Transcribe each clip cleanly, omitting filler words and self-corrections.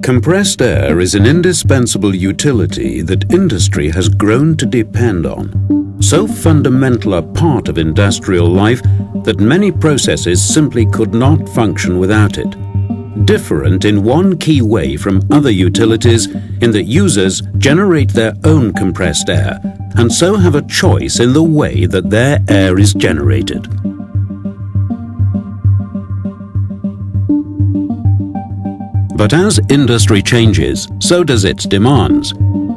Compressed air is an indispensable utility that industry has grown to depend on. So fundamental a part of industrial life that many processes simply could not function without it. Different in one key way from other utilities in that users generate their own compressed air and so have a choice in the way that their air is generated. But as industry changes, so does its demands.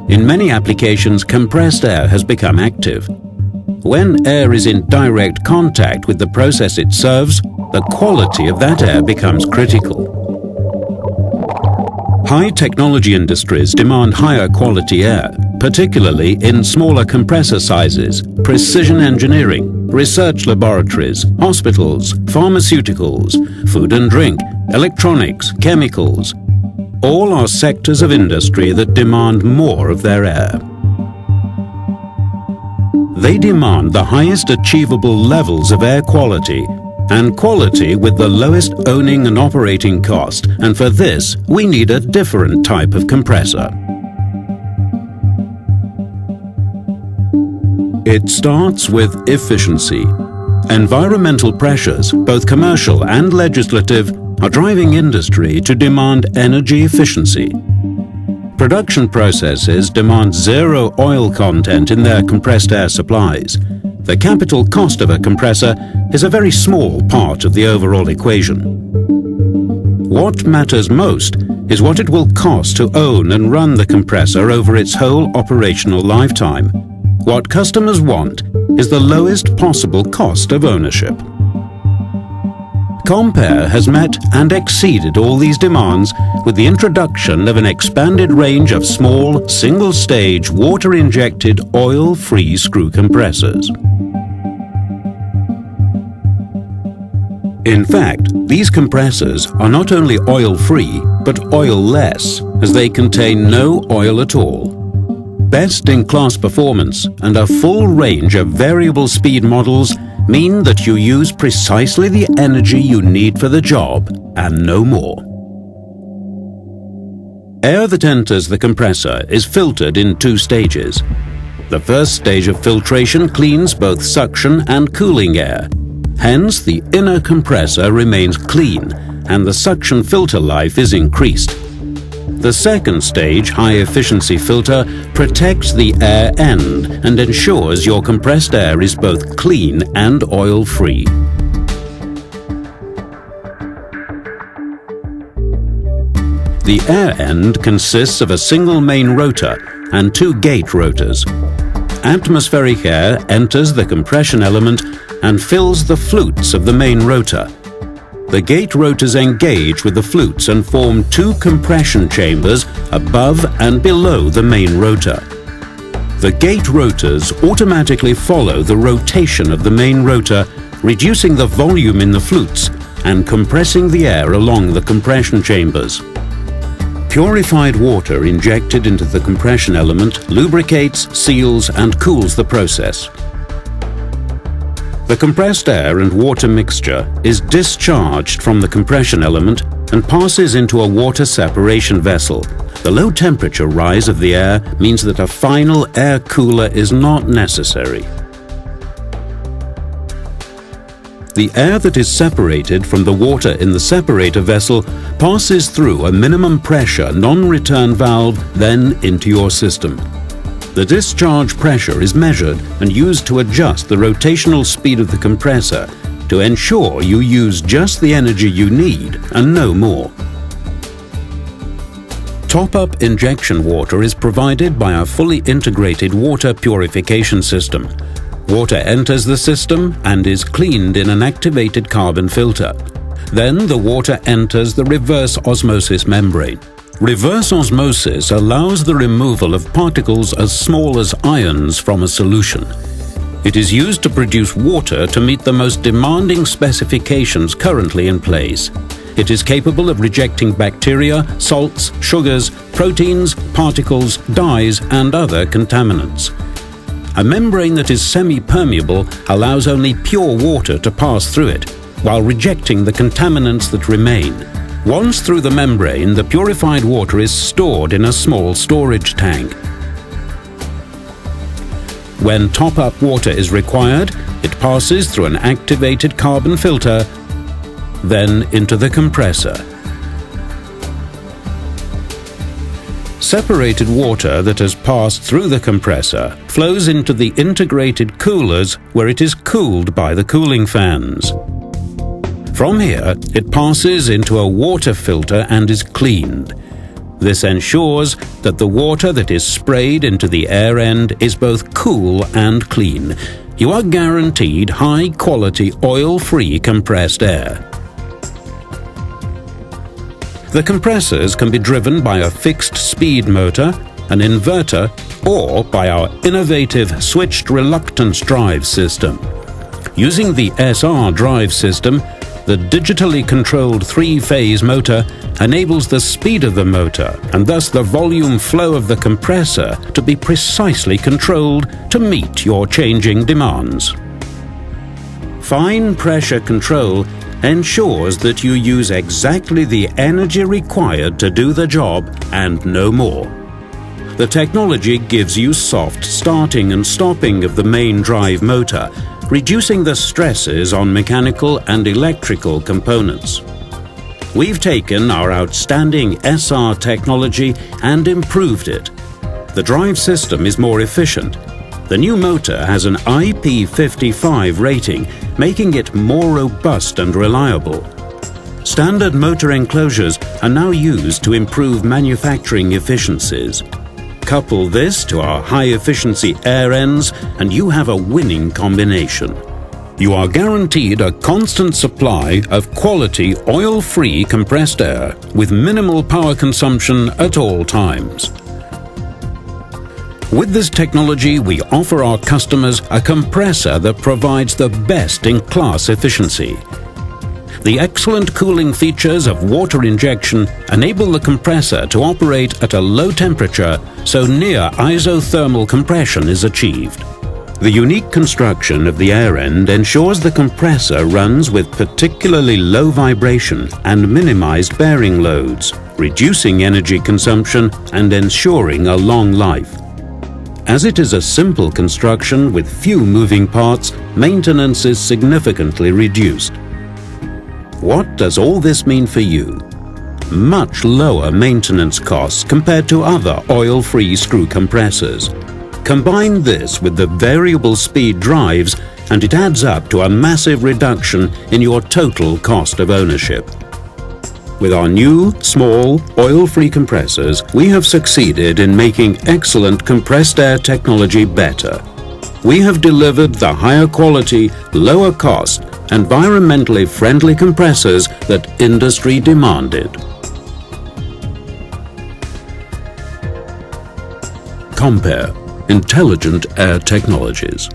In many applications, compressed air has become active. When air is in direct contact with the process it serves, the quality of that air becomes critical. High-technology industries demand higher quality air, particularly in smaller compressor sizes, precision engineering, research laboratories, hospitals, pharmaceuticals, food and drink, electronics, chemicals. All are sectors of industry that demand more of their air. They demand the highest achievable levels of air quality and quality with the lowest owning and operating cost, and for this we need a different type of compressor. It starts with efficiency. Environmental pressures, both commercial and legislative, are driving industry to demand energy efficiency. Production processes demand zero oil content in their compressed air supplies. The capital cost of a compressor is a very small part of the overall equation. What matters most is what it will cost to own and run the compressor over its whole operational lifetime. What customers want is the lowest possible cost of ownership. CompAir has met and exceeded all these demands with the introduction of an expanded range of small, single-stage, water-injected, oil-free screw compressors. In fact, these compressors are not only oil-free, but oil-less, as they contain no oil at all. Best-in-class performance and a full range of variable speed models mean that you use precisely the energy you need for the job and no more. Air that enters the compressor is filtered in two stages. The first stage of filtration cleans both suction and cooling air. Hence, the inner compressor remains clean and the suction filter life is increased. The second stage, high-efficiency filter, protects the air end and ensures your compressed air is both clean and oil-free. The air end consists of a single main rotor and two gate rotors. Atmospheric air enters the compression element and fills the flutes of the main rotor. The gate rotors engage with the flutes and form two compression chambers above and below the main rotor. The gate rotors automatically follow the rotation of the main rotor, reducing the volume in the flutes and compressing the air along the compression chambers. Purified water injected into the compression element lubricates, seals, and cools the process. The compressed air and water mixture is discharged from the compression element and passes into a water separation vessel. The low temperature rise of the air means that a final air cooler is not necessary. The air that is separated from the water in the separator vessel passes through a minimum pressure non-return valve, then into your system. The discharge pressure is measured and used to adjust the rotational speed of the compressor to ensure you use just the energy you need and no more. Top-up injection water is provided by a fully integrated water purification system. Water enters the system and is cleaned in an activated carbon filter. Then the water enters the reverse osmosis membrane. Reverse osmosis allows the removal of particles as small as ions from a solution. It is used to produce water to meet the most demanding specifications currently in place. It is capable of rejecting bacteria, salts, sugars, proteins, particles, dyes, and other contaminants. A membrane that is semi-permeable allows only pure water to pass through it, while rejecting the contaminants that remain. Once through the membrane, the purified water is stored in a small storage tank. When top-up water is required, it passes through an activated carbon filter, then into the compressor. Separated water that has passed through the compressor flows into the integrated coolers where it is cooled by the cooling fans. From here, it passes into a water filter and is cleaned. This ensures that the water that is sprayed into the air end is both cool and clean. You are guaranteed high-quality oil-free compressed air. The compressors can be driven by a fixed-speed motor, an inverter, or by our innovative switched reluctance drive system. Using the SR drive system, the digitally controlled three-phase motor enables the speed of the motor and thus the volume flow of the compressor to be precisely controlled to meet your changing demands. Fine pressure control ensures that you use exactly the energy required to do the job and no more. The technology gives you soft starting and stopping of the main drive motor, reducing the stresses on mechanical and electrical components. We've taken our outstanding SR technology and improved it. The drive system is more efficient. The new motor has an IP55 rating, making it more robust and reliable. Standard motor enclosures are now used to improve manufacturing efficiencies. Couple this to our high-efficiency air ends and you have a winning combination. You are guaranteed a constant supply of quality oil-free compressed air with minimal power consumption at all times. With this technology, we offer our customers a compressor that provides the best-in-class efficiency. The excellent cooling features of water injection enable the compressor to operate at a low temperature, so near isothermal compression is achieved. The unique construction of the air end ensures the compressor runs with particularly low vibration and minimized bearing loads, reducing energy consumption and ensuring a long life. As it is a simple construction with few moving parts, maintenance is significantly reduced. What does all this mean for you? Much lower maintenance costs compared to other oil-free screw compressors. Combine this with the variable speed drives and it adds up to a massive reduction in your total cost of ownership. With our new, small, oil-free compressors, we have succeeded in making excellent compressed air technology better. We have delivered the higher quality, lower cost, environmentally friendly compressors that industry demanded. CompAir, intelligent air technologies.